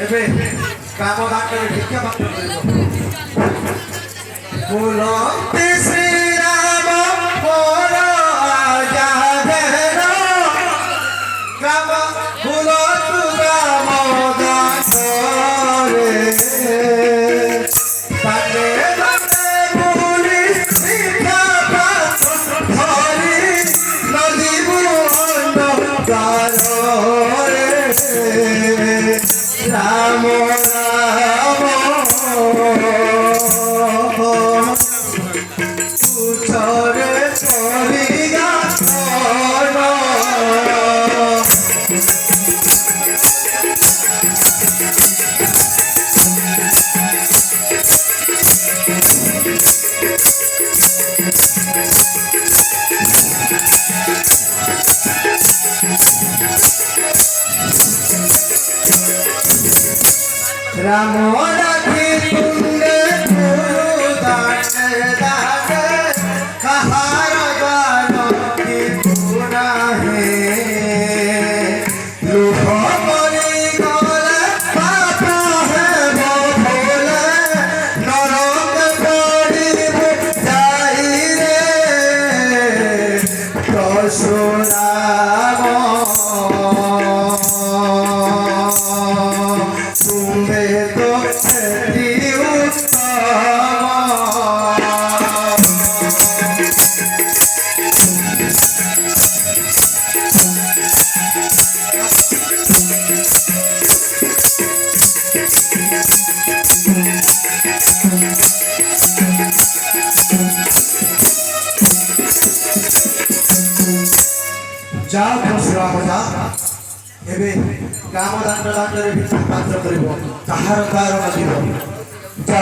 ଏବେ କାମ ଦାଣ୍ଡରେ ଭିକ୍ଷା ମାତ୍ର କରିବ। ବୁଲନ୍ତି ଶ୍ରୀରାମ ମୋର ଆଜାଦେର କାମ ବୁଲନ୍ତୁ ରାମ ଦାଣ୍ଡରେ ତାକେ ତାକେ ବୁଲି ଭିକ୍ଷା ପାତ୍ର ଧରି ନଦୀବୁ ଅନ୍ଧକାରରେ ରାମ ରାମ তুছরে চলিয়া রাম রাখি তুঙ্গে গুরু দানে দানে কাহার গান কি পুরা হে লোক মরি গলে পাপ হেব ভোলে নরক পড়িব যাই রে পরশুরাম তুমি তো সেটি যাও পরশুরাম যা ଏବେ କାମ ଦାଣ୍ଡ ଦାଣ୍ଡରେ ଭିକ୍ଷା ପାତ୍ର କରିବ କାହାର କାହାର ମାଗିବ ଯା